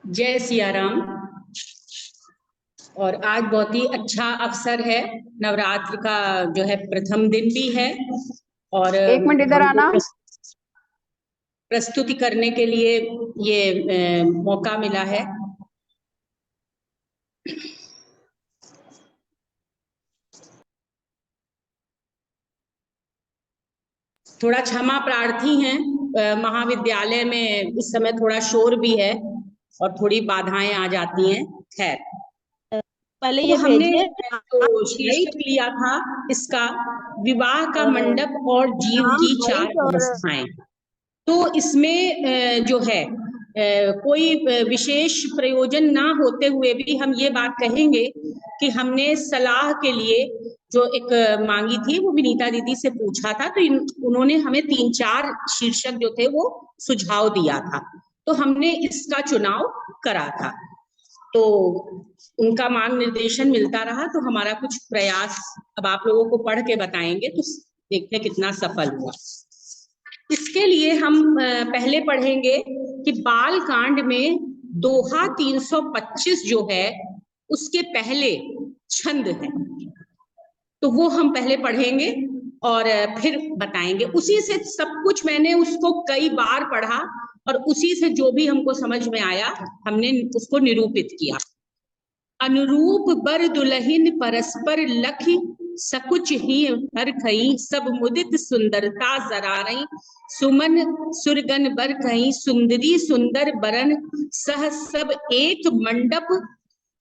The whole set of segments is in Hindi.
जय सिया राम। और आज बहुत ही अच्छा अवसर है, नवरात्र का जो है प्रथम दिन भी है और एक मिनट इधर हमको आना। प्रस्तुति करने के लिए ये मौका मिला है। थोड़ा क्षमा प्रार्थी हैं, महाविद्यालय में इस समय थोड़ा शोर भी है और थोड़ी बाधाएं आ जाती हैं। खैर, पहले तो ये हमने भेजिए जो शीर्षक लिया था इसका, विवाह का मंडप और जीव की चार अवस्थाएं। तो इसमें जो है कोई विशेष प्रयोजन ना होते हुए भी हम ये बात कहेंगे कि हमने सलाह के लिए जो एक मांगी थी, वो विनीता दीदी से पूछा था, तो उन्होंने हमें 3-4 शीर्षक जो थे वो सुझाव दिया था, तो हमने इसका चुनाव करा था। तो उनका मार्ग निर्देशन मिलता रहा, तो हमारा कुछ प्रयास अब आप लोगों को पढ़ के बताएंगे, तो देखते कितना सफल हुआ। इसके लिए हम पहले पढ़ेंगे कि बाल कांड में दोहा 325 जो है उसके पहले छंद है, तो वो हम पहले पढ़ेंगे और फिर बताएंगे। उसी से सब कुछ, मैंने उसको कई बार पढ़ा और उसी से जो भी हमको समझ में आया हमने उसको निरूपित किया। अनुरूप बर दुलहिन परस्पर लखी, सकुच ही हर खई, सब मुदित सुंदरता जरा रही, सुमन सुरगन बर कहीं, सुंदरी सुंदर बरन, सह सब एक मंडप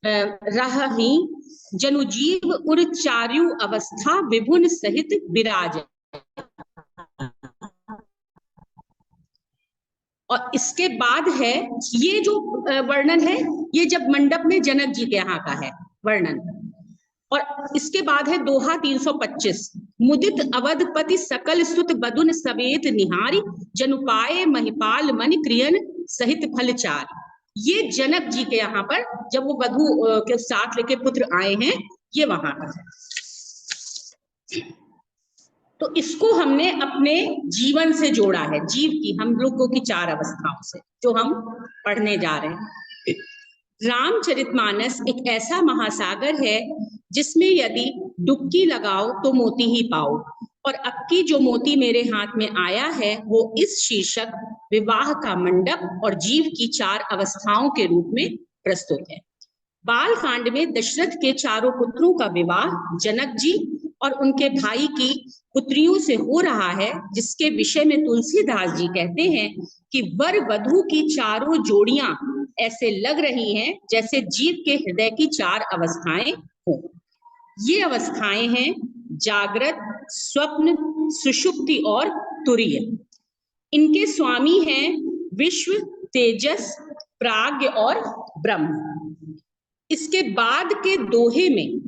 रही, जनुजीव उर चारु अवस्था, विभुन सहित विराज। और इसके बाद है ये जो वर्णन है, ये जब मंडप में जनक जी के यहाँ का है वर्णन। और इसके बाद है दोहा 325, मुदित अवधपति सकल सुत बदुन सवेत निहारी, जनुपाए महिपाल मन क्रियन सहित फलचार। ये जनक जी के यहाँ पर जब वो वधु के साथ लेके पुत्र आए हैं, ये वहां पर है। तो इसको हमने अपने जीवन से जोड़ा है, जीव की, हम लोगों की 4 अवस्थाओं से, जो हम पढ़ने जा रहे हैं। रामचरितमानस एक ऐसा महासागर है जिसमें यदि डुबकी लगाओ तो मोती ही पाओ, और अब की जो मोती मेरे हाथ में आया है वो इस शीर्षक विवाह का मंडप और जीव की 4 अवस्थाओं के रूप में प्रस्तुत है। बाल कांड में दशरथ के 4 पुत्रों का विवाह जनक जी और उनके भाई की पुत्रियों से हो रहा है, जिसके विषय में तुलसीदास जी कहते हैं कि वर वधु की 4 जोड़ियां ऐसे लग रही हैं जैसे जीव के हृदय की 4 अवस्थाएं हो। ये अवस्थाएं हैं जागृत, स्वप्न, सुषुप्ति और तुरीय। इनके स्वामी हैं विश्व, तेजस, प्राज्ञ और ब्रह्म। इसके बाद के दोहे में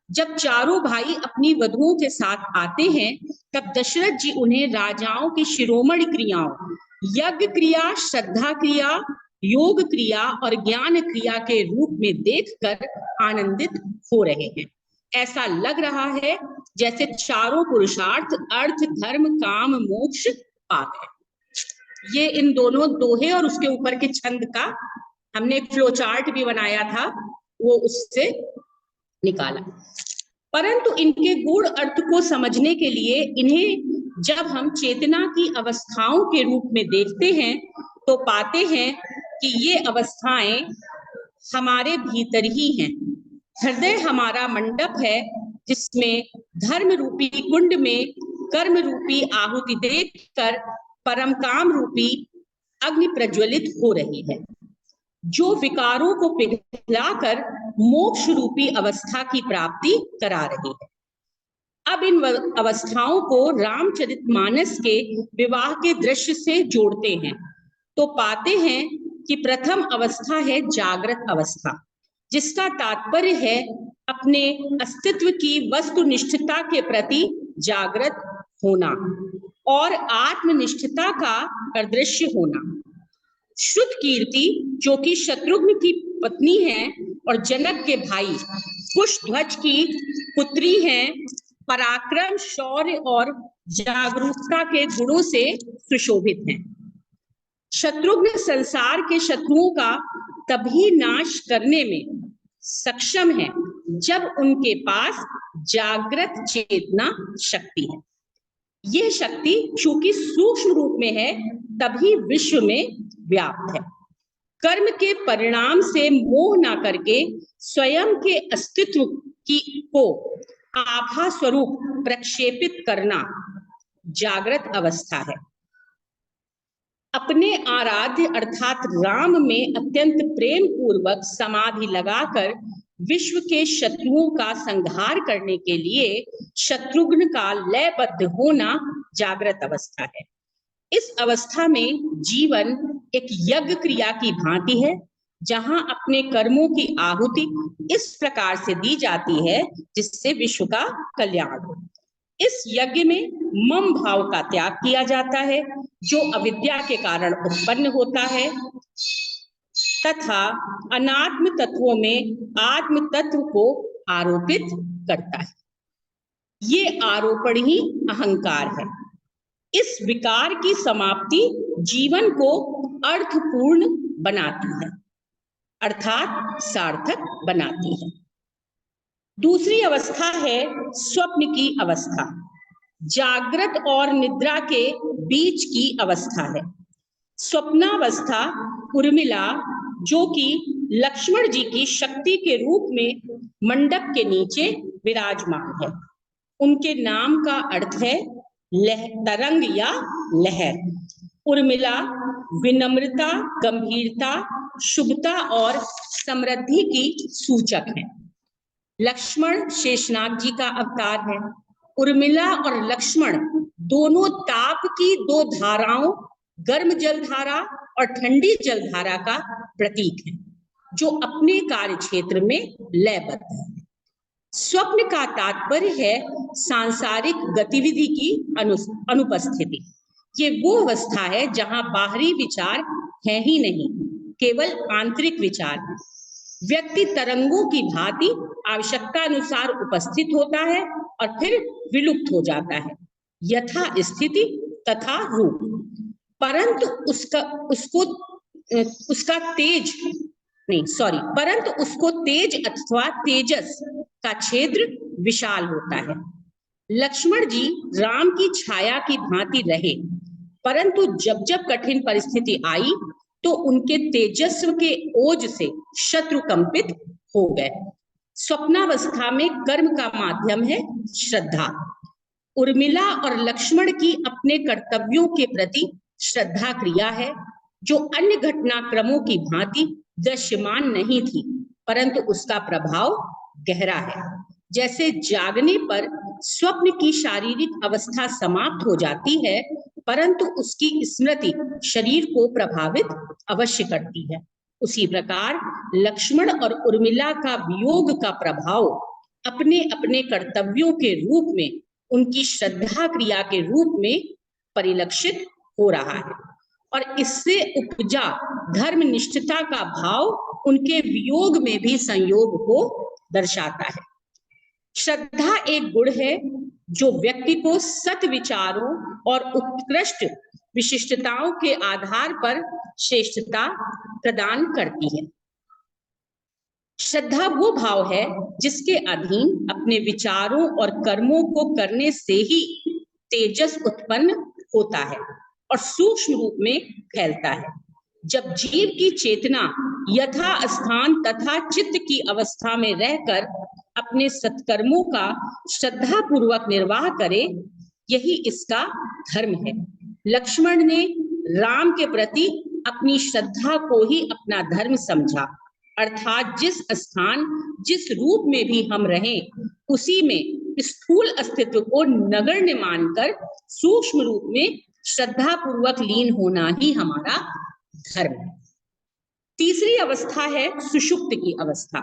जब 4 भाई अपनी वधुओं के साथ आते हैं, तब दशरथ जी उन्हें राजाओं की शिरोमणि क्रियाओं, यज्ञ क्रिया, श्रद्धा क्रिया, योग क्रिया और ज्ञान क्रिया के रूप में देखकर आनंदित हो रहे हैं। ऐसा लग रहा है जैसे 4 पुरुषार्थ अर्थ, धर्म, काम, मोक्ष पा गए। ये इन दोनों दोहे और उसके ऊपर के छंद का हमने एक फ्लो चार्ट भी बनाया था, वो उससे निकाला। परंतु इनके गूढ़ अर्थ को समझने के लिए इन्हें जब हम चेतना की अवस्थाओं के रूप में देखते हैं, तो पाते हैं कि ये अवस्थाएं हमारे भीतर ही हैं। हृदय हमारा मंडप है, जिसमें धर्म रूपी कुंड में कर्म रूपी आहुति देकर परम काम रूपी अग्नि प्रज्वलित हो रही है, जो विकारों को पिघलाकर मोक्ष रूपी अवस्था की प्राप्ति करा रही है। अब इन अवस्थाओं को रामचरितमानस के विवाह के दृश्य से जोड़ते हैं, तो पाते हैं कि प्रथम अवस्था है जागृत अवस्था, जिसका तात्पर्य है अपने अस्तित्व की वस्तुनिष्ठता के प्रति जागृत होना और आत्मनिष्ठता का परिदृश्य होना। श्रुत कीर्ति, जो कि शत्रुघ्न की पत्नी है और जनक के भाई कुशध्वज की पुत्री हैं, पराक्रम, शौर्य और जागरूकता के गुणों से सुशोभित हैं। शत्रुघ्न संसार के शत्रुओं का तभी नाश करने में सक्षम है जब उनके पास जागृत चेतना शक्ति है। यह शक्ति चूंकि सूक्ष्म रूप में है तभी विश्व में व्याप्त है। कर्म के परिणाम से मोह ना करके स्वयं के अस्तित्व को आभा स्वरूप प्रक्षेपित करना जागृत अवस्था है। अपने आराध्य अर्थात राम में अत्यंत प्रेम पूर्वक समाधि लगाकर विश्व के शत्रुओं का संहार करने के लिए शत्रुघ्न का लयबद्ध होना जागृत अवस्था है। इस अवस्था में जीवन एक यज्ञ क्रिया की भांति है, जहां अपने कर्मों की आहुति इस प्रकार से दी जाती है जिससे विश्व का कल्याण हो। इस यज्ञ में मम भाव का त्याग किया जाता है जो अविद्या के कारण उत्पन्न होता है तथा अनात्म तत्वों में आत्म तत्व को आरोपित करता है। ये आरोपण ही अहंकार है। इस विकार की समाप्ति जीवन को अर्थपूर्ण बनाती है अर्थात सार्थक बनाती है। दूसरी अवस्था है स्वप्न की अवस्था, जागृत और निद्रा के बीच की अवस्था है। स्वप्नावस्था उर्मिला, जो कि लक्ष्मण जी की शक्ति के रूप में मंडप के नीचे विराजमान है। उनके नाम का अर्थ है तरंग या लहर। उर्मिला विनम्रता, गंभीरता, शुभता और समृद्धि की सूचक है। लक्ष्मण शेषनाग जी का अवतार है। उर्मिला और लक्ष्मण दोनों ताप की दो धाराओं, गर्म जलधारा और ठंडी जलधारा का प्रतीक है, जो अपने कार्य क्षेत्र में लयबद्ध है। स्वप्न का तात्पर्य है सांसारिक गतिविधि की अनुपस्थिति। ये वो अवस्था है जहां बाहरी विचार है ही नहीं, केवल आंतरिक विचार है। व्यक्ति तरंगों की भांति आवश्यकता अनुसार उपस्थित होता है और फिर विलुप्त हो जाता है, यथा स्थिति तथा रूप। परंतु उसको तेज अथवा तेजस का क्षेत्र विशाल होता है। लक्ष्मण जी राम की छाया की भांति रहे, परंतु जब जब कठिन परिस्थिति आई तो उनके तेजस्व के ओज से शत्रु कंपित हो गए। स्वप्नावस्था में कर्म का माध्यम है श्रद्धा। उर्मिला और लक्ष्मण की अपने कर्तव्यों के प्रति श्रद्धा क्रिया है, जो अन्य घटनाक्रमों की भांति दृश्यमान नहीं थी, परंतु उसका प्रभाव गहरा है। जैसे जागने पर स्वप्न की शारीरिक अवस्था समाप्त हो जाती है, परंतु उसकी स्मृति शरीर को प्रभावित अवश्य करती है, उसी प्रकार लक्ष्मण और उर्मिला का वियोग का प्रभाव अपने अपने कर्तव्यों के रूप में उनकी श्रद्धा क्रिया के रूप में परिलक्षित हो रहा है, और इससे उपजा धर्मनिष्ठता का भाव उनके वियोग में भी संयोग को दर्शाता है। श्रद्धा एक गुण है जो व्यक्ति को सत विचारों और उत्कृष्ट विशिष्टताओं के आधार पर श्रेष्ठता प्रदान करती है। श्रद्धा वो भाव है जिसके अधीन अपने विचारों और कर्मों को करने से ही तेजस उत्पन्न होता है और सूक्ष्म रूप में फैलता है। जब जीव की चेतना यथा स्थान तथा चित्त की अवस्था में रहकर अपने सत्कर्मों का श्रद्धा पूर्वक निर्वाह करे, यही इसका धर्म है। लक्ष्मण ने राम के प्रति अपनी श्रद्धा को ही अपना धर्म समझा, अर्थात जिस स्थान जिस रूप में भी हम रहें, उसी में स्थूल अस्तित्व को नगण्य मानकर सूक्ष्म रूप में श्रद्धा पूर्वक लीन होना ही हमारा धर्म है। तीसरी अवस्था है सुषुप्त की अवस्था,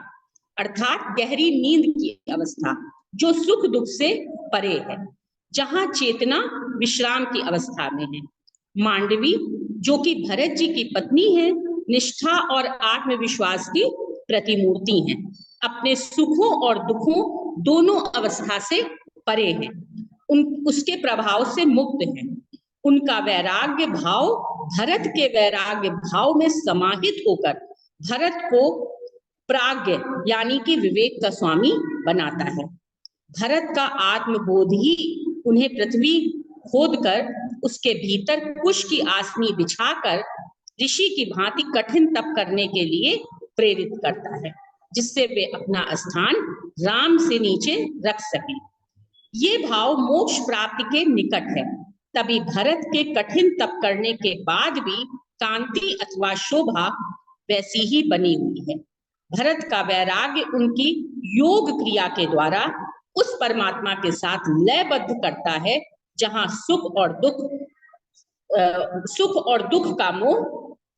अर्थात गहरी नींद की अवस्था, जो सुख दुख से परे है, जहां चेतना विश्राम की अवस्था में है। मांडवी, जो कि भरत जी की पत्नी है, निष्ठा और आत्मविश्वास की प्रतिमूर्ति हैं, अपने सुखों और दुखों दोनों अवस्था से परे हैं, उसके प्रभाव से मुक्त हैं। उनका वैराग्य भाव भरत के वैराग्य भाव में समाहित होकर भरत को प्राज्ञ यानी कि विवेक का स्वामी बनाता है। भरत का आत्मबोध ही उन्हें पृथ्वी खोदकर उसके भीतर कुश की आसनी बिछाकर ऋषि की भांति कठिन तप करने के लिए प्रेरित करता है, जिससे वे अपना स्थान राम से नीचे रख सकें। ये भाव मोक्ष प्राप्ति के निकट है। तभी भरत के कठिन तप करने के बाद भी कांति अथवा शोभा वैसी ही बनी हुई है। भरत का वैराग्य उनकी योग क्रिया के द्वारा उस परमात्मा के साथ लयबद्ध करता है जहां सुख और दुख का मोह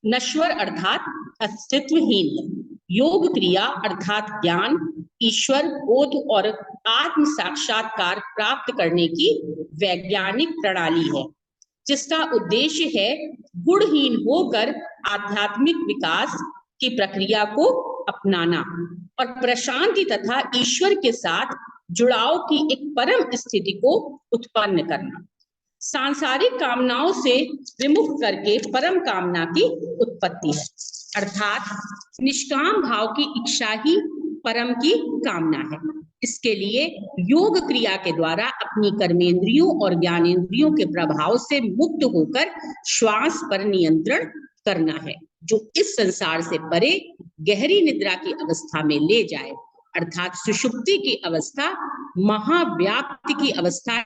नश्वर अर्थात अस्तित्वहीन है। योग क्रिया अर्थात ज्ञान, ईश्वर बोध और आत्म साक्षात्कार प्राप्त करने की वैज्ञानिक प्रणाली है, जिसका उद्देश्य है गुणहीन होकर आध्यात्मिक विकास की प्रक्रिया को अपनाना और प्रशांति तथा ईश्वर के साथ जुड़ाव की एक परम स्थिति को उत्पन्न करना। सांसारिक कामनाओं से विमुख करके परम कामना की उत्पत्ति है, अर्थात निष्काम भाव की इच्छा ही परम की कामना है। इसके लिए योग क्रिया के द्वारा अपनी कर्मेंद्रियों और ज्ञानेंद्रियों के प्रभाव से मुक्त होकर श्वास पर नियंत्रण करना है, जो इस संसार से परे गहरी निद्रा की अवस्था में ले जाए, अर्थात सुषुप्ति की अवस्था महाव्याप्ति की अवस्था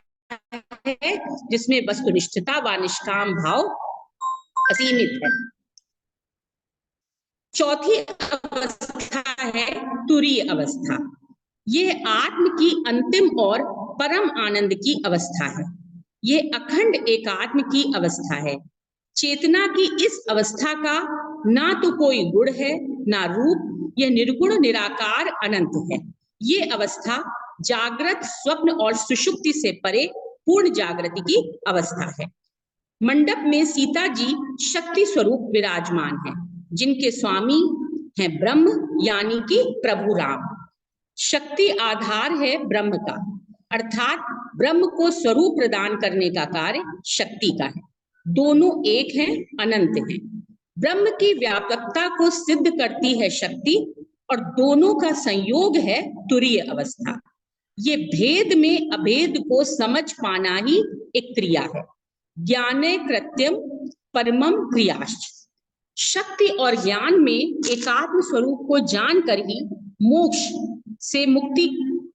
है, जिसमें वस्तुनिष्ठता व निष्काम भाव असीमित है। चौथी अवस्था है तुरीय अवस्था। यह आत्म की अंतिम और परम आनंद की अवस्था है। यह अखंड एकात्म की अवस्था है। चेतना की इस अवस्था का ना तो कोई गुण है ना रूप, यह निर्गुण निराकार अनंत है। ये अवस्था जागृत, स्वप्न और सुषुप्ति से परे पूर्ण जागृति की अवस्था है। मंडप में सीता जी शक्ति स्वरूप विराजमान है, जिनके स्वामी हैं ब्रह्म यानी कि प्रभु राम। शक्ति आधार है ब्रह्म का, अर्थात ब्रह्म को स्वरूप प्रदान करने का कार्य शक्ति का है। दोनों एक हैं, अनंत हैं। ब्रह्म की व्यापकता को सिद्ध करती है शक्ति और दोनों का संयोग है तुरीय अवस्था। ये भेद में अभेद को समझ पाना ही एक क्रिया है। ज्ञाने कृत्यम परमम क्रियाश्च। शक्ति और ज्ञान में एकात्म स्वरूप को जानकर ही मोक्ष से मुक्ति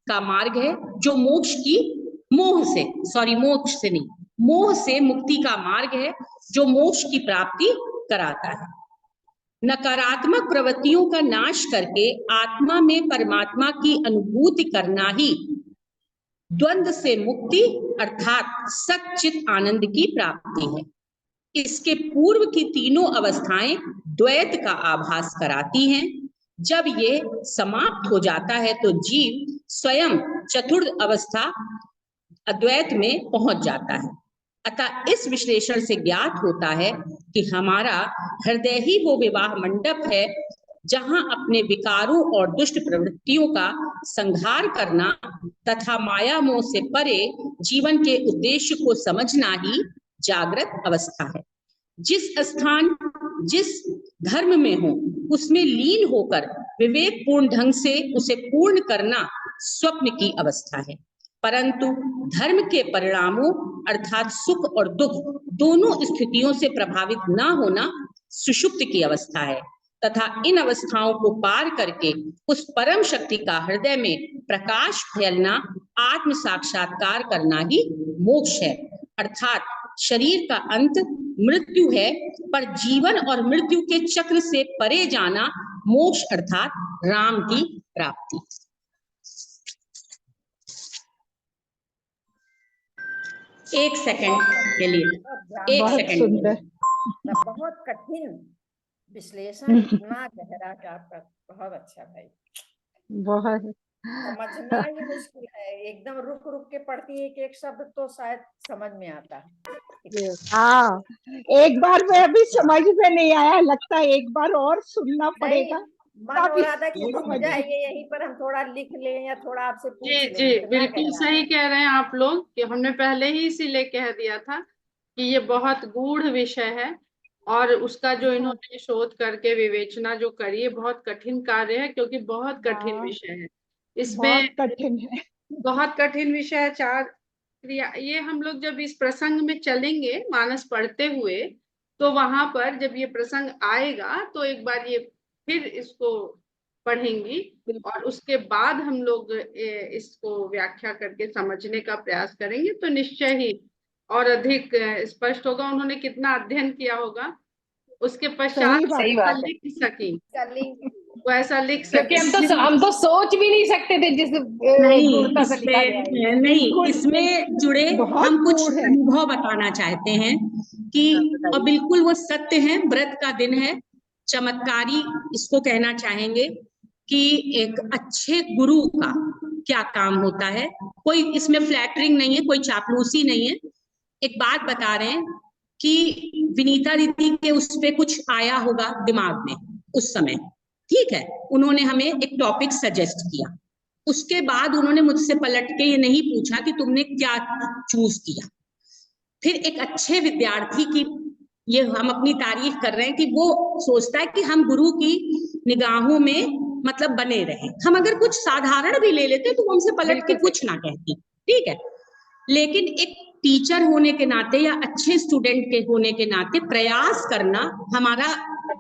का मार्ग है, जो मोक्ष से मुक्ति का मार्ग है, जो मोक्ष की प्राप्ति कराता है। नकारात्मक प्रवृत्तियों का नाश करके आत्मा में परमात्मा की अनुभूति करना ही द्वंद्व से मुक्ति अर्थात सच्चित आनंद की प्राप्ति है। इसके पूर्व की तीनों अवस्थाएं द्वैत का आभास कराती हैं। जब ये समाप्त हो जाता है तो जीव स्वयं चतुर्थ अवस्था अद्वैत में पहुंच जाता है। अतः इस विश्लेषण से ज्ञात होता है कि हमारा हृदय ही वो विवाह मंडप है, जहां अपने विकारों और दुष्ट प्रवृत्तियों का संहार करना तथा माया मोह से परे जीवन के उद्देश्य को समझना ही जागृत अवस्था है। जिस स्थान जिस धर्म में हो उसमें लीन होकर विवेक पूर्ण ढंग से उसे पूर्ण करना स्वप्न की अवस्था है। परंतु धर्म के परिणामों अर्थात सुख और दुख दोनों स्थितियों से प्रभावित ना होना सुषुप्त की अवस्था है, तथा इन अवस्थाओं को पार करके उस परम शक्ति का हृदय में प्रकाश फैलना आत्म साक्षात्कार करना ही मोक्ष है। अर्थात शरीर का अंत मृत्यु है, पर जीवन और मृत्यु के चक्र से परे जाना मोक्ष अर्थात राम की प्राप्ति। एक सेकंड के लिए, एक सेकंड। बहुत कठिन विश्लेषण, इतना गहरा का बहुत अच्छा भाई, बहुत समझना ही मुश्किल है। एकदम रुक रुक के पढ़ती है, एक शब्द तो शायद समझ में आता है। हाँ, एक बार में अभी समझ में नहीं आया, लगता है एक बार और सुनना पड़ेगा। मन हो रहा था कि रुक जाइए यहीं पर, हम थोड़ा लिख लें या थोड़ा आपसे पूछ लें। जी बिल्कुल सही कह रहे हैं आप लोग कि हमने पहले ही इसीलिए कह दिया था कि ये बहुत गूढ़ विषय है और उसका जो इन्होंने शोध करके विवेचना जो करी है, बहुत कठिन कार्य है, क्योंकि बहुत कठिन विषय है इसमें। बहुत कठिन है, बहुत कठिन विषय है। 4 क्रिया, ये हम लोग जब इस प्रसंग में चलेंगे मानस पढ़ते हुए, तो वहां पर जब ये प्रसंग आएगा तो एक बार ये फिर इसको पढ़ेंगी, और उसके बाद हम लोग इसको व्याख्या करके समझने का प्रयास करेंगे, तो निश्चय ही और अधिक स्पष्ट होगा। उन्होंने कितना अध्ययन किया होगा, उसके पश्चात सही बात लिख सकी, चलेंगे। वो ऐसा लिख क्योंकि सके। हम तो सोच भी नहीं सकते थे जिस नहीं गूढ़ता से लिखा गया है। इसमें नहीं, इसमें जुड़े बहुत हम कुछ गूढ़ है। अनुभव बताना चाहते हैं कि, और बिल्कुल वो सत्य है। व्रत का दिन है, चमत्कारी इसको कहना चाहेंगे कि एक अच्छे गुरु का क्या काम होता है। कोई इसमें फ्लैटरिंग नहीं है, कोई चापलूसी नहीं है। एक बात बता रहे हैं कि विनीता दीदी के उस पे कुछ आया होगा दिमाग में उस समय, ठीक है, उन्होंने हमें एक टॉपिक सजेस्ट किया। उसके बाद उन्होंने मुझसे पलट के ये नहीं पूछा कि तुमने क्या चूज किया। फिर एक अच्छे विद्यार्थी की ये हम अपनी तारीफ कर रहे हैं कि वो सोचता है कि हम गुरु की निगाहों में मतलब बने रहे। हम अगर कुछ साधारण भी ले लेते तो वो हमसे पलट के कुछ ना कहती, ठीक है, लेकिन एक टीचर होने के नाते या अच्छे स्टूडेंट के होने के नाते प्रयास करना हमारा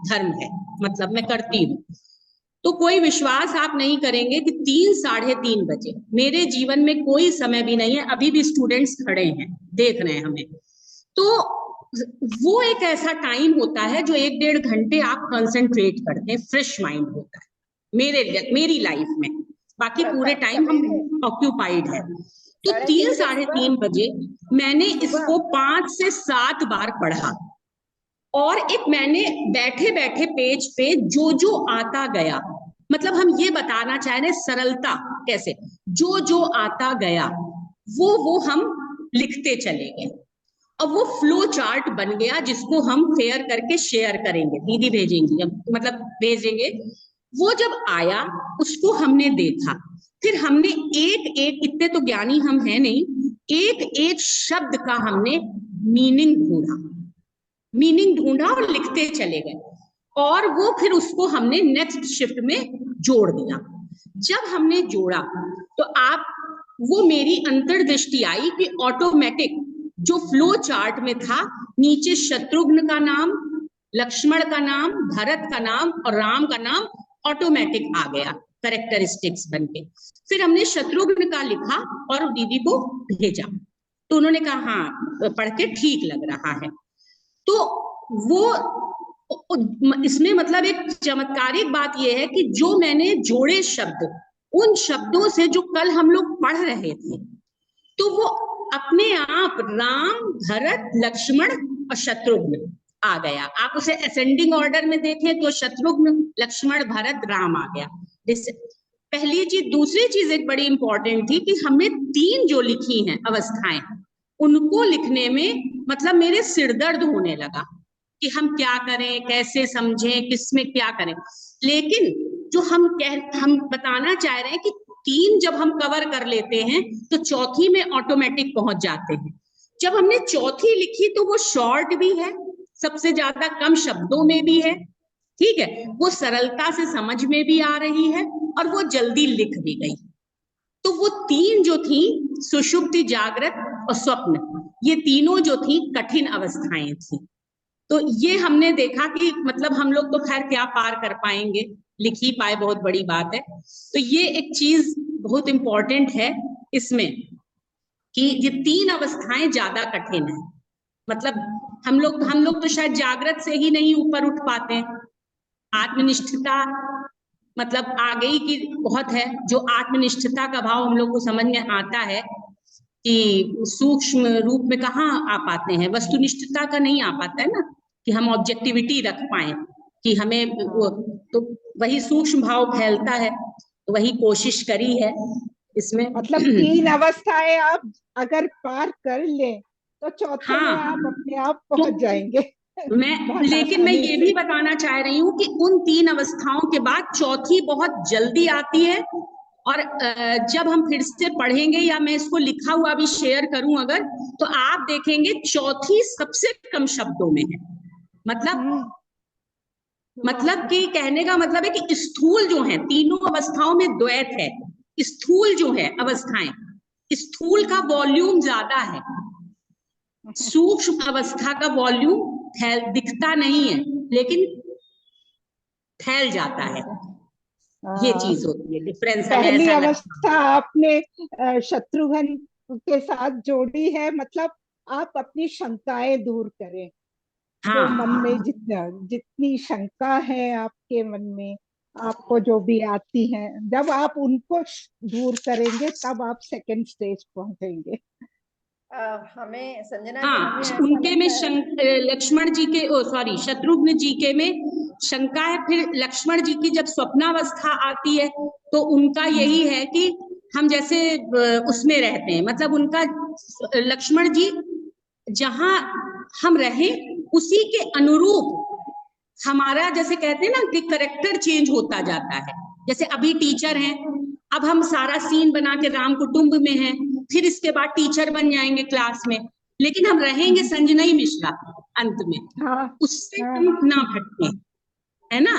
धर्म है, मतलब मैं करती हूँ। तो कोई विश्वास आप नहीं करेंगे कि 3 साढ़े 3 बजे, मेरे जीवन में कोई समय भी नहीं है, अभी भी स्टूडेंट्स खड़े हैं देख रहे हैं हमें, तो वो एक ऐसा टाइम होता है जो 1-1.5 घंटे आप कंसंट्रेट करते हैं, फ्रेश माइंड होता है मेरी लाइफ में। बाकी पूरे टाइम हम ऑक्यूपाइड है। तो 3 साढ़े 3 बजे मैंने इसको 5 से 7 बार पढ़ा, और एक मैंने बैठे बैठे पेज पे जो जो आता गया, मतलब हम ये बताना चाह रहे सरलता कैसे, जो जो आता गया वो हम लिखते चले गए, और वो फ्लो चार्ट बन गया जिसको हम फेयर करके शेयर करेंगे, दीदी भेजेंगी, मतलब भेजेंगे। वो जब आया उसको हमने देखा, फिर हमने एक एक, इतने तो ज्ञानी हम हैं नहीं, एक एक शब्द का हमने मीनिंग ढूंढा और लिखते चले गए, और वो फिर उसको हमने नेक्स्ट शिफ्ट में जोड़ दिया। जब हमने जोड़ा तो आप, वो मेरी अंतर्दृष्टि आई कि ऑटोमेटिक जो फ्लो चार्ट में था, नीचे शत्रुघ्न का नाम, लक्ष्मण का नाम, भरत का नाम और राम का नाम ऑटोमेटिक आ गया कैरेक्टरिस्टिक्स बनके। फिर हमने शत्रुघ्न का लिखा और दीदी को भेजा, तो उन्होंने कहा हाँ पढ़ के ठीक लग रहा है। तो वो इसमें मतलब एक चमत्कारिक बात यह है कि जो मैंने जोड़े शब्द, उन शब्दों से जो कल हम लोग पढ़ रहे थे, तो वो अपने आप राम, भरत, लक्ष्मण और शत्रुघ्न आ गया। आप उसे असेंडिंग ऑर्डर में देखें तो शत्रुघ्न, लक्ष्मण, भरत, राम आ गया। पहली चीज। दूसरी चीज एक बड़ी इंपॉर्टेंट थी कि हमने 3 जो लिखी हैं अवस्थाएं, उनको लिखने में मतलब मेरे सिरदर्द होने लगा कि हम क्या करें, कैसे समझें, किसमें क्या करें। लेकिन जो हम बताना चाह रहे हैं कि 3 जब हम कवर कर लेते हैं तो चौथी में ऑटोमेटिक पहुंच जाते हैं। जब हमने चौथी लिखी तो वो शॉर्ट भी है, सबसे ज्यादा कम शब्दों में भी है, ठीक है, वो सरलता से समझ में भी आ रही है और वो जल्दी लिख भी गई। तो वो 3 जो थी, सुषुप्ति, जागृत और स्वप्न, ये तीनों जो थी कठिन अवस्थाएं थी। तो ये हमने देखा कि मतलब हम लोग तो खैर क्या पार कर पाएंगे, लिख ही पाए बहुत बड़ी बात है। तो ये एक चीज बहुत इंपॉर्टेंट है इसमें कि ये 3 अवस्थाएं ज्यादा कठिन है। मतलब हम लोग तो शायद जागृत से ही नहीं ऊपर उठ पाते हैं। आत्मनिष्ठता मतलब आ गई कि बहुत है, जो आत्मनिष्ठता का भाव हम लोग को समझ में आता है कि सूक्ष्म रूप में कहाँ आ पाते हैं, वस्तुनिष्ठता का नहीं आ पाता है ना, कि हम ऑब्जेक्टिविटी रख पाए कि हमें वो, तो वही सूक्ष्म भाव फैलता है, तो वही कोशिश करी है इसमें। मतलब 3 अवस्थाएं आप अगर पार कर ले तो चौथे हाँ, में आप अपने आप पहुंच जाएंगे। लेकिन मैं ये भी बताना चाह रही हूँ कि उन 3 अवस्थाओं के बाद चौथी बहुत जल्दी आती है, और जब हम फिर से पढ़ेंगे या मैं इसको लिखा हुआ भी शेयर करूं अगर, तो आप देखेंगे चौथी सबसे कम शब्दों में है। मतलब कि कहने का मतलब है कि स्थूल जो है, तीनों अवस्थाओं में द्वैत है। स्थूल जो है अवस्थाएं, स्थूल का वॉल्यूम ज्यादा है, सूक्ष्म अवस्था का वॉल्यूम दिखता नहीं है लेकिन फैल जाता है। ये चीज होती है, डिफरेंस हमें पहली ऐसा लगता अवस्था आपने शत्रुघ्न के साथ जोड़ी है, मतलब आप अपनी शंकाएं दूर करें। जो मन हाँ में जितनी शंका है आपके मन में, आपको जो भी आती है, जब आप उनको दूर करेंगे तब आप सेकंड स्टेज पहुंचेंगे। हमें संजना जी, हाँ, हमें ऐसा उनके में लगता है लक्ष्मण जी के सॉरी शत्रुघ्न जी के में शंका है। फिर लक्ष्मण जी की जब स्वप्नावस्था आती है तो उनका यही है कि हम जैसे उसमें रहते हैं, मतलब उनका लक्ष्मण जी जहां हम रहे उसी के अनुरूप हमारा, जैसे कहते हैं ना कि करेक्टर चेंज होता जाता है। जैसे अभी टीचर हैं, अब हम सारा सीन बना के राम कुटुंब में हैं, फिर इसके बाद टीचर बन जाएंगे क्लास में, लेकिन हम रहेंगे संजनई मिश्रा अंत में। उससे हम ना भटके, है ना।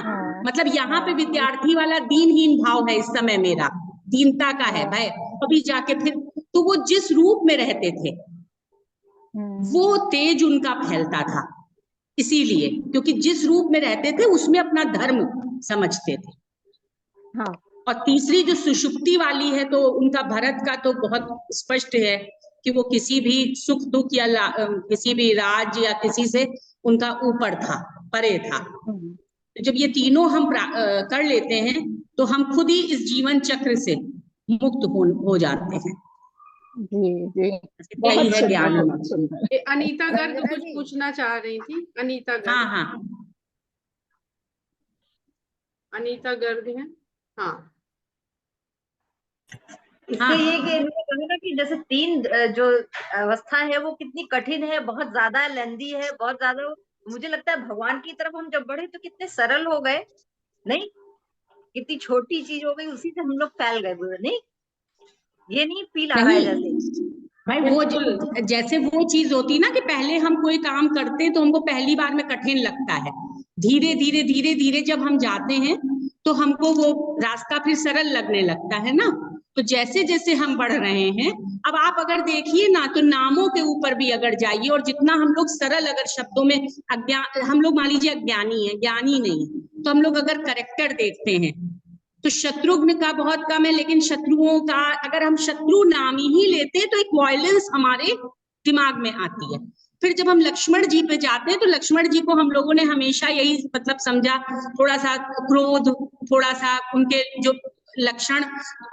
मतलब यहाँ पे विद्यार्थी वाला दीनहीन भाव है इस समय मेरा, दीनता का है भाई। अभी जाके फिर तो वो जिस रूप में रहते थे वो तेज उनका फैलता था, इसीलिए क्योंकि जिस रूप में रहते थे उसमें अपना धर्म समझते थे। हाँ। और तीसरी जो सुषुप्ति वाली है तो उनका भरत का तो बहुत स्पष्ट है कि वो किसी भी सुख दुख या किसी भी राज्य या किसी से उनका ऊपर था, परे था। जब ये तीनों हम कर लेते हैं तो हम खुद ही इस जीवन चक्र से मुक्त हो जाते हैं। जी जी, यही है ज्ञान। बहुत सुंदर। अनीता गर्ग कुछ पूछना चाह रही थी। अनीता गर्ग। हाँ हाँ, अनीता गर्ग है। हाँ, इससे ये कि इन्होंने कहा ना कि जैसे तीन जो अवस्था है वो कितनी कठिन है, बहुत ज्यादा लेंदी है, बहुत ज्यादा। मुझे लगता है भगवान की तरफ हम जब बढ़े तो कितने सरल हो गए, नहीं? कितनी छोटी चीज हो गई, उसी से हम लोग फैल गए, नहीं? ये नहीं फील आ रहा है जैसे भाई वो जैसे वो चीज होती ना कि पहले हम कोई काम करते हैं तो हमको पहली बार में कठिन लगता है, धीरे धीरे धीरे धीरे जब हम जाते हैं तो हमको वो रास्ता फिर सरल लगने लगता है ना। तो जैसे जैसे हम बढ़ रहे हैं, अब आप अगर देखिए ना तो नामों के ऊपर भी अगर जाइए और जितना हम लोग सरल अगर शब्दों में हम लोग मान लीजिए अज्ञानी है, ज्ञानी नहीं, तो हम लोग अगर करेक्टर देखते हैं तो शत्रुघ्न का बहुत कम है, लेकिन शत्रुओं का अगर हम शत्रु नाम ही लेते हैं तो एक वायलेंस हमारे दिमाग में आती है। फिर जब हम लक्ष्मण जी पे जाते हैं तो लक्ष्मण जी को हम लोगों ने हमेशा यही मतलब समझा, थोड़ा सा क्रोध, थोड़ा सा उनके जो लक्षण,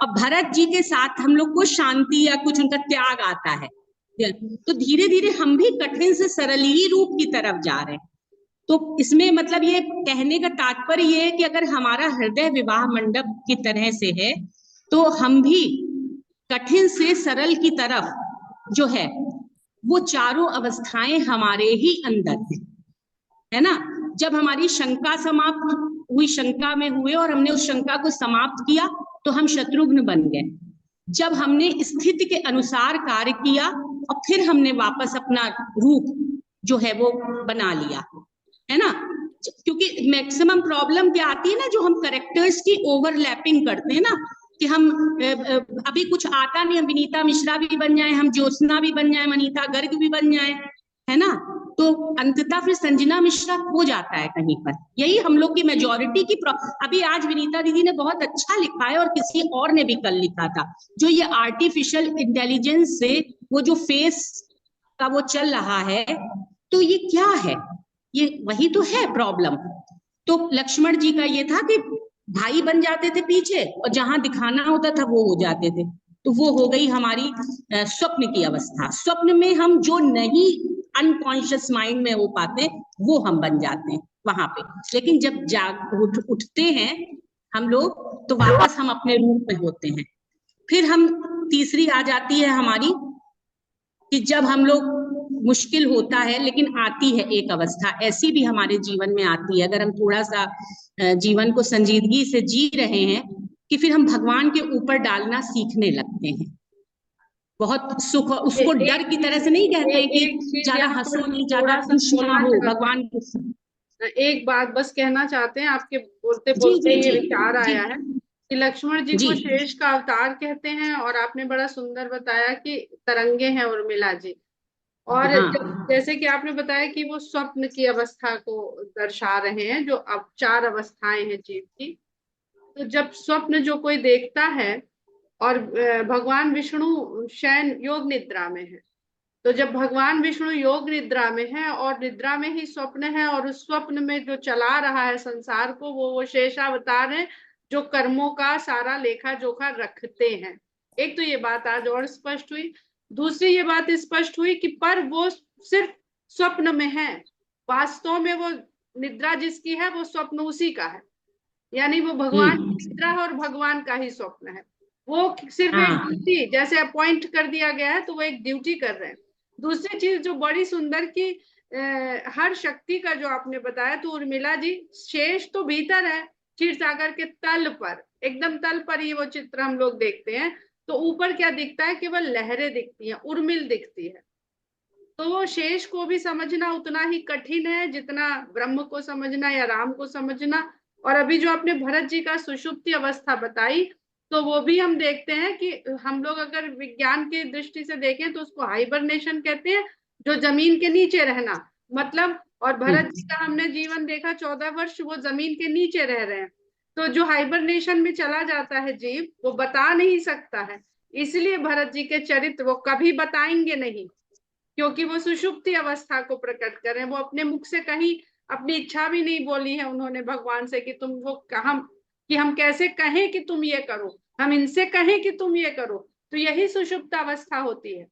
और भरत जी के साथ हम लोग को शांति या कुछ उनका त्याग आता है। तो धीरे धीरे हम भी कठिन से सरल ही रूप की तरफ जा रहे हैं। तो इसमें मतलब ये कहने का तात्पर्य ये है कि अगर हमारा हृदय विवाह मंडप की तरह से है तो हम भी कठिन से सरल की तरफ जो है वो चारों अवस्थाएं हमारे ही अंदर है ना। जब हमारी शंका समाप्त हुई, शंका में हुए और हमने उस शंका को समाप्त किया तो हम शत्रुघ्न बन गए। जब हमने स्थिति के अनुसार कार्य किया और फिर हमने वापस अपना रूप जो है वो बना लिया, है ना। क्योंकि मैक्सिमम प्रॉब्लम क्या आती है ना, जो हम करेक्टर्स की ओवरलैपिंग करते हैं ना, कि हम अभी कुछ आता नहीं, हम विनीता मिश्रा भी बन जाए, हम ज्योत्सना भी बन जाए, अनीता गर्ग भी बन जाए, है ना, तो अंततः फिर संजना मिश्रा हो जाता है कहीं पर। यही हम लोग की मेजोरिटी की अभी आज विनीता दीदी ने बहुत अच्छा लिखा है और किसी और ने भी कल लिखा था, जो ये आर्टिफिशियल इंटेलिजेंस से वो जो फेस का वो चल रहा है, तो ये क्या है, ये वही तो है प्रॉब्लम। तो लक्ष्मण जी का ये था कि भाई बन जाते थे पीछे और जहां दिखाना होता था वो हो जाते थे। तो वो हो गई हमारी स्वप्न की अवस्था। स्वप्न में हम जो नहीं अनकॉन्शियस माइंड में हो पाते वो हम बन जाते हैं वहां पे, लेकिन जब उठते हैं हम लोग तो वापस हम अपने रूप में होते हैं। फिर हम तीसरी आ जाती है हमारी कि जब हम लोग मुश्किल होता है लेकिन आती है एक अवस्था, ऐसी भी हमारे जीवन में आती है अगर हम थोड़ा सा जीवन को संजीदगी से जी रहे हैं, कि फिर हम भगवान के ऊपर डालना सीखने लगते हैं। बहुत सुख, उसको डर की तरह से नहीं कहते हैं कि ज्यादा हंसो नहीं, ज्यादा खुश ना हो, भगवान को एक बात बस कहना चाहते हैं, आपके बोलते जी बोलते जी ये जी विचार जी आया है कि लक्ष्मण जी जी को शेष का अवतार कहते हैं, और आपने बड़ा सुंदर बताया कि तरंगे हैं उर्मिला जी। और हाँ जैसे कि आपने बताया कि वो स्वप्न की अवस्था को दर्शा रहे हैं, जो अब 4 अवस्थाएं हैं जीव की। तो जब स्वप्न जो कोई देखता है, और भगवान विष्णु शयन योग निद्रा में है, तो जब भगवान विष्णु योग निद्रा में है और निद्रा में ही स्वप्न है, और उस स्वप्न में जो चला रहा है संसार को, वो शेषावतार है, जो कर्मों का सारा लेखा जोखा रखते हैं। एक तो ये बात आज और स्पष्ट हुई। दूसरी ये बात स्पष्ट हुई कि पर वो सिर्फ स्वप्न में है, वास्तव में वो निद्रा जिसकी है वो स्वप्न उसी का है। यानी वो भगवान की निद्रा है और भगवान का ही स्वप्न है। वो सिर्फ एक हाँ ड्यूटी, जैसे अपॉइंट कर दिया गया है तो वो एक ड्यूटी कर रहे हैं। दूसरी चीज जो बड़ी सुंदर की हर शक्ति का जो आपने बताया, तो उर्मिला जी शेष तो भीतर है, क्षीर सागर के तल पर, एकदम तल पर ही वो चित्र हम लोग देखते हैं। तो ऊपर क्या दिखता है, केवल लहरें दिखती हैं, उर्मिल दिखती है। तो वो शेष को भी समझना उतना ही कठिन है जितना ब्रह्म को समझना या राम को समझना। और अभी जो आपने भरत जी का सुषुप्ति अवस्था बताई, तो वो भी हम देखते हैं कि हम लोग अगर विज्ञान की दृष्टि से देखें तो उसको हाइबरनेशन कहते हैं, जो जमीन के नीचे रहना मतलब। और भरत जी का हमने जीवन देखा, 14 वर्ष वो जमीन के नीचे रह रहे हैं। तो जो हाइबरनेशन में चला जाता है जीव, वो बता नहीं सकता है। इसलिए भरत जी के चरित्र वो कभी बताएंगे नहीं, क्योंकि वो सुषुप्ति अवस्था को प्रकट कर रहे हैं। वो अपने मुख से कहीं अपनी इच्छा भी नहीं बोली है उन्होंने भगवान से कि तुम वो कि हम कैसे कहें कि तुम ये करो, हम इनसे कहें कि तुम ये करो। तो यही सुषुप्त अवस्था होती है।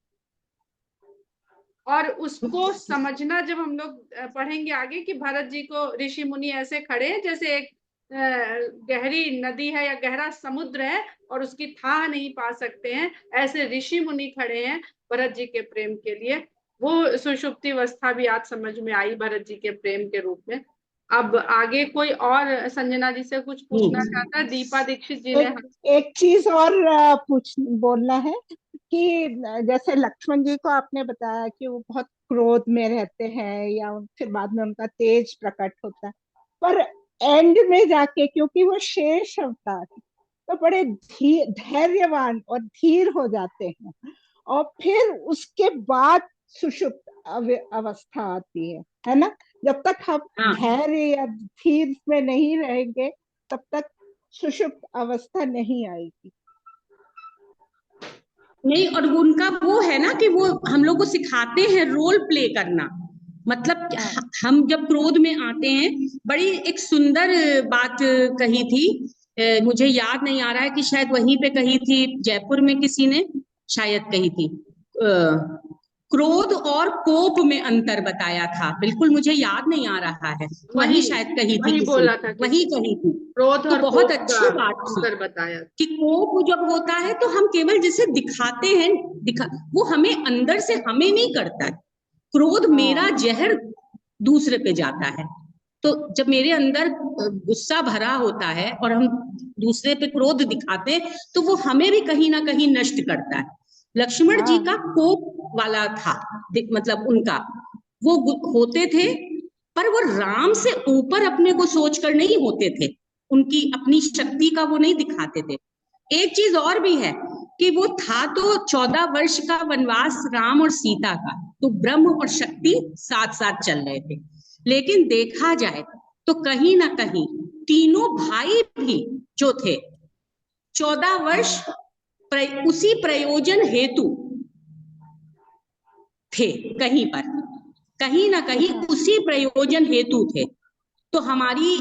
और उसको समझना जब हम लोग पढ़ेंगे आगे कि भरत जी को ऋषि मुनि ऐसे खड़े हैं जैसे एक गहरी नदी है या गहरा समुद्र है और उसकी थाह नहीं पा सकते हैं, ऐसे ऋषि मुनि खड़े हैं भरत जी के प्रेम के लिए। वो सुषुप्ति अवस्था भी आज समझ में आई भरत जी के प्रेम के रूप में। अब आगे कोई और संजना जी से कुछ पूछना चाहता है? दीपा दीक्षित जी ने। एक चीज और बोलना है कि जैसे लक्ष्मण जी को आपने बताया कि वो बहुत क्रोध में रहते हैं या फिर बाद में उनका तेज प्रकट होता है, पर एंड में जाके क्योंकि वो शेष अवतार है तो बड़े धैर्यवान और धीर हो जाते हैं, और फिर उसके बाद सुषुप्त अवस्था आती है ना। जब तक हम धैर्य या धीर में नहीं रहेंगे तब तक सुषुप्त अवस्था नहीं आएगी। नहीं, और उनका वो है ना कि वो हम लोग को सिखाते हैं रोल प्ले करना। मतलब हम जब क्रोध में आते हैं, बड़ी एक सुंदर बात कही थी, मुझे याद नहीं आ रहा है कि शायद वहीं पे कही थी, जयपुर में किसी ने शायद कही थी, क्रोध और कोप में अंतर बताया था। बिल्कुल मुझे याद नहीं आ रहा है, वही शायद कही थी, बोला था, वही कही थी। क्रोध तो और बहुत अच्छी बात थी बताया कि कोप जब होता है तो हम केवल जिसे दिखाते हैं वो हमें अंदर से हमें नहीं करता है। क्रोध मेरा जहर दूसरे पे जाता है। तो जब मेरे अंदर गुस्सा भरा होता है और हम दूसरे पे क्रोध दिखाते हैं तो वो हमें भी कहीं ना कहीं नष्ट करता है। लक्ष्मण जी का कोप वाला था, मतलब उनका वो होते थे, पर वो राम से ऊपर अपने को सोचकर नहीं होते थे, उनकी अपनी शक्ति का वो नहीं दिखाते थे। एक चीज और भी है कि वो था तो 14 वर्ष का वनवास राम और सीता का, तो ब्रह्म और शक्ति साथ साथ चल रहे थे। लेकिन देखा जाए तो कहीं ना कहीं तीनों भाई भी जो थे 14 वर्ष उसी प्रयोजन हेतु थे, कहीं ना कहीं उसी प्रयोजन हेतु थे। तो हमारी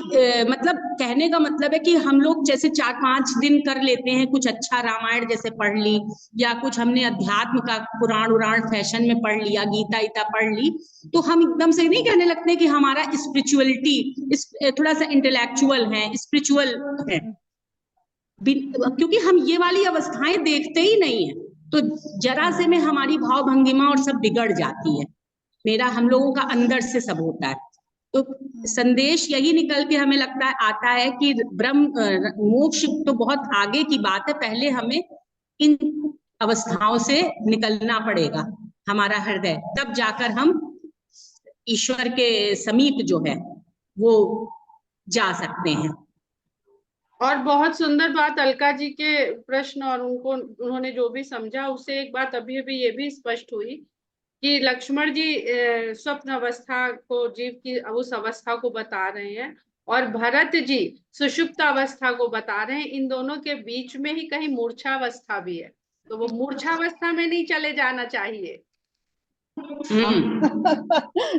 मतलब कहने का मतलब है कि हम लोग जैसे 4-5 दिन कर लेते हैं, कुछ अच्छा रामायण जैसे पढ़ ली, या कुछ हमने अध्यात्म का पुराण फैशन में पढ़ लिया, गीता ईता पढ़ ली, तो हम एकदम से नहीं कहने लगते हैं कि हमारा स्पिरिचुअलिटी थोड़ा सा इंटेलेक्चुअल है, स्पिरिचुअल है, क्योंकि हम ये वाली अवस्थाएं देखते ही नहीं है। तो जरा से में हमारी भाव भंगिमा और सब बिगड़ जाती है। मेरा हम लोगों का अंदर से सब होता है। तो संदेश यही निकल के हमें लगता है आता है कि ब्रह्म मोक्ष तो बहुत आगे की बात है, पहले हमें इन अवस्थाओं से निकलना पड़ेगा, हमारा हृदय, तब जाकर हम ईश्वर के समीप जो है वो जा सकते हैं। और बहुत सुंदर बात अलका जी के प्रश्न और उन्होंने जो भी समझा, उससे एक बात अभी अभी ये भी स्पष्ट हुई कि लक्ष्मण जी स्वप्न अवस्था को, जीव की उस अवस्था को बता रहे हैं, और भरत जी सुषुप्त अवस्था को बता रहे हैं। इन दोनों के बीच में ही कहीं मूर्छावस्था भी है, तो वो मूर्छावस्था में नहीं चले जाना चाहिए।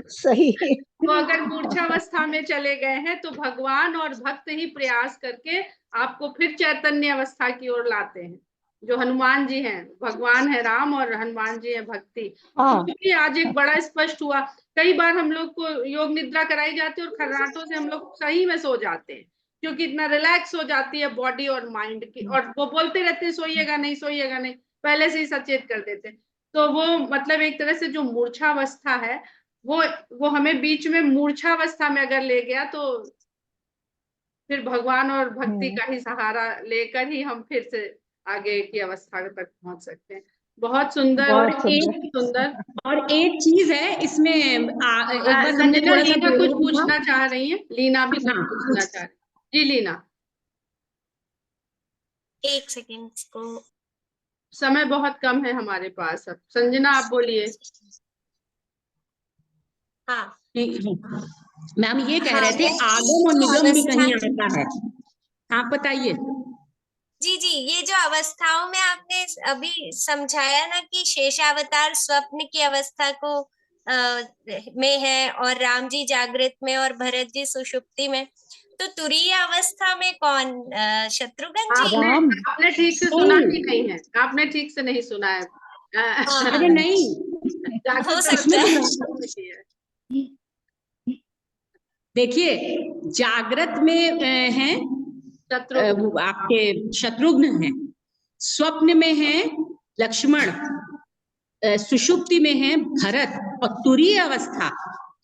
सही। तो अगर मूर्छावस्था में चले गए हैं तो भगवान और भक्त ही प्रयास करके आपको फिर चैतन्य अवस्था की ओर लाते हैं। जो हनुमान जी हैं, भगवान है राम और हनुमान जी हैं भक्ति। क्योंकि आज एक बड़ा स्पष्ट हुआ, कई बार हम लोग को योग निद्रा कराई जाती है और खर्राटों से हम लोग सही में सो जाते हैं, क्योंकि इतना रिलैक्स हो जाती है बॉडी और माइंड की, और वो बोलते रहते हैं सोइएगा नहीं सोइएगा नहीं, पहले से ही सचेत कर देते हैं। तो वो मतलब एक तरह से जो मूर्छावस्था है, वो हमें बीच में मूर्छावस्था में अगर ले गया, तो फिर भगवान और भक्ति का ही सहारा लेकर ही हम फिर से आगे की अवस्था तक पहुंच सकते हैं। बहुत सुंदर, और एक चीज है इसमें, एक बार हमने संजना, थोड़ा सा लीना कुछ बोला था। पूछना चाह रही है, लीना भी कुछ पूछना चाह रही। जी लीना, एक सेकेंड को, समय बहुत कम है हमारे पास अब। संजना आप बोलिए। हाँ मैम ये कह हाँ, रहे थे आगम और निगम भी कहीं आता है, आप बताइए। जी जी, ये जो अवस्थाओं में आपने अभी समझाया ना कि शेषावतार स्वप्न की अवस्था को में है, और राम जी जागृत में और भरत जी सुषुप्ति में, तो तुरीय अवस्था में कौन? शत्रुघ्न जी? आपने ठीक से सुना ही नहीं है, आपने ठीक से नहीं सुना है। अरे नहीं, हो सकता है। देखिए जागृत में हैं आपके शत्रुघ्न हैं, स्वप्न में है लक्ष्मण, सुषुप्ति में है भरत, और तुरीय अवस्था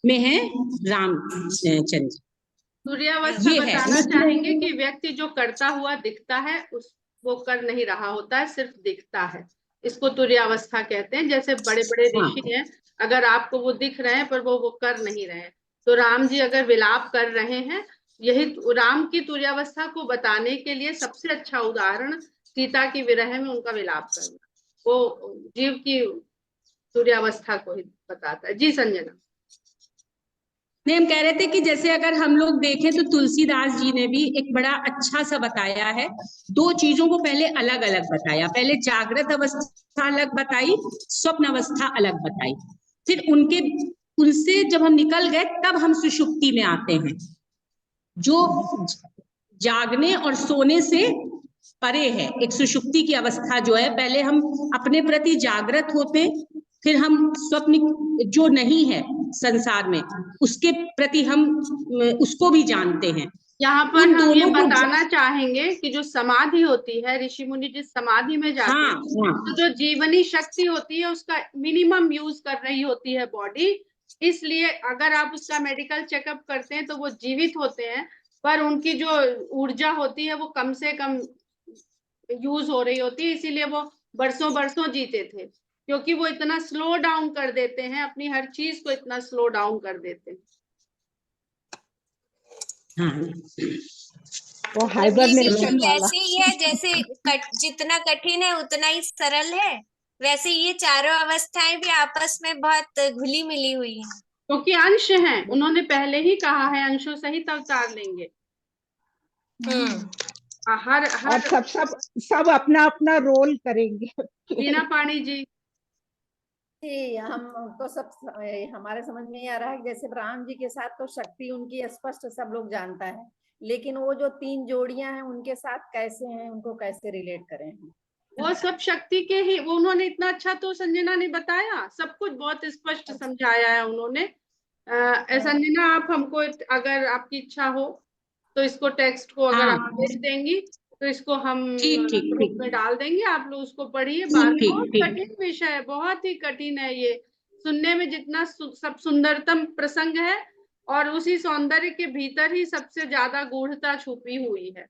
में है रामचंद्र। तुरीयावस्था बताना चाहेंगे कि व्यक्ति जो करता हुआ दिखता है, वो कर नहीं रहा होता है, सिर्फ दिखता है, इसको तुरीयावस्था कहते हैं। जैसे बड़े बड़े ऋषि हैं, अगर आपको वो दिख रहे हैं पर वो कर नहीं रहे हैं। तो राम जी अगर विलाप कर रहे हैं, यही राम की तुरीयावस्था को बताने के लिए सबसे अच्छा उदाहरण सीता की विरह में उनका विलाप करना, वो जीव की तुरीयावस्था को ही बताता है। जी संजना। नहीं, हम कह रहे थे कि जैसे अगर हम लोग देखें तो तुलसीदास जी ने भी एक बड़ा अच्छा सा बताया है, दो चीजों को पहले अलग अलग बताया, पहले जागृत अवस्था अलग बताई, स्वप्न अवस्था अलग बताई, फिर उनसे जब हम निकल गए तब हम सुषुप्ति में आते हैं, जो जागने और सोने से परे है। एक सुषुप्ति की अवस्था जो है, पहले हम अपने प्रति जागृत होते, फिर हम स्वप्न जो नहीं है संसार में उसके प्रति हम उसको भी जानते हैं। यहाँ पर हम ये बताना चाहेंगे कि जो समाधि होती है, ऋषि मुनि जिस समाधि में जाते हैं, तो जो जीवनी शक्ति होती है उसका मिनिमम यूज कर रही होती है बॉडी, इसलिए अगर आप उसका मेडिकल चेकअप करते हैं तो वो जीवित होते हैं, पर उनकी जो ऊर्जा होती है वो कम से कम यूज हो रही होती है, इसीलिए वो बरसों बरसों जीते थे, क्योंकि वो इतना स्लो डाउन कर देते हैं, अपनी हर चीज को इतना स्लो डाउन कर देते हैं। वो हाइबरनेशन वाला ऐसे ही है, जैसे जितना कठिन है उतना ही सरल है, वैसे ये चारों अवस्थाएं भी आपस में बहुत घुली मिली हुई हैं, क्योंकि अंश हैं, उन्होंने पहले ही कहा है अंशों सहित अवतार लेंगे। हर और सब अपना अपना रोल करेंगे। लीना पाणी जी। हम तो सब हमारे समझ में आ रहा है, जैसे राम जी के साथ तो शक्ति उनकी स्पष्ट सब लोग जानता है, लेकिन वो जो तीन जोड़ियां हैं उनके साथ कैसे हैं, उनको कैसे रिलेट करें? वो सब शक्ति के ही, वो उन्होंने इतना अच्छा तो संजना ने बताया, सब कुछ बहुत स्पष्ट समझाया है उन्होंने। संजना आप हमको अगर आपकी इच्छा हो तो इसको टेक्स्ट को अगर आप भेज देंगी तो इसको हम ग्रुप में डाल देंगे, आप लोग उसको पढ़िए। बहुत कठिन विषय है, बहुत ही कठिन है ये, सुनने में जितना सब सुंदरतम प्रसंग है, और उसी सौंदर्य के भीतर ही सबसे ज्यादा गूढ़ता छुपी हुई है।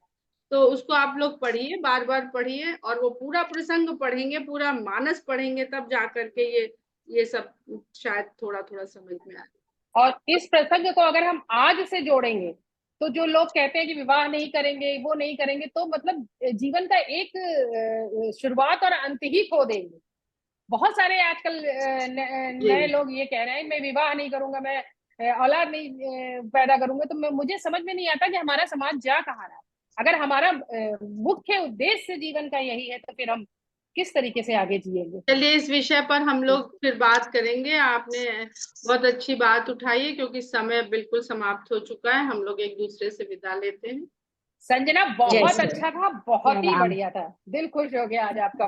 तो उसको आप लोग पढ़िए, बार बार पढ़िए, और वो पूरा प्रसंग पढ़ेंगे, पूरा मानस पढ़ेंगे, तब जाकर के ये सब शायद थोड़ा थोड़ा समझ में आए। और इस प्रसंग को अगर हम आज से जोड़ेंगे तो जो लोग कहते हैं कि विवाह नहीं करेंगे, वो नहीं करेंगे, तो मतलब जीवन का एक शुरुआत और अंत ही खो देंगे। बहुत सारे आजकल नए लोग ये कह रहे हैं मैं विवाह नहीं करूंगा, मैं औलाद नहीं पैदा करूंगा। तो मुझे समझ में नहीं आता कि हमारा समाज जा कहाँ रहा है। अगर हमारा मुख्य उद्देश्य जीवन का यही है तो फिर हम किस तरीके से आगे जिएंगे। चलिए इस विषय पर हम लोग फिर बात करेंगे। आपने बहुत अच्छी बात उठाई है, क्योंकि समय बिल्कुल समाप्त हो चुका है। हम लोग एक दूसरे से विदा लेते हैं। संजना बहुत अच्छा था, बहुत ही बढ़िया था, दिल खुश हो गया आज आपका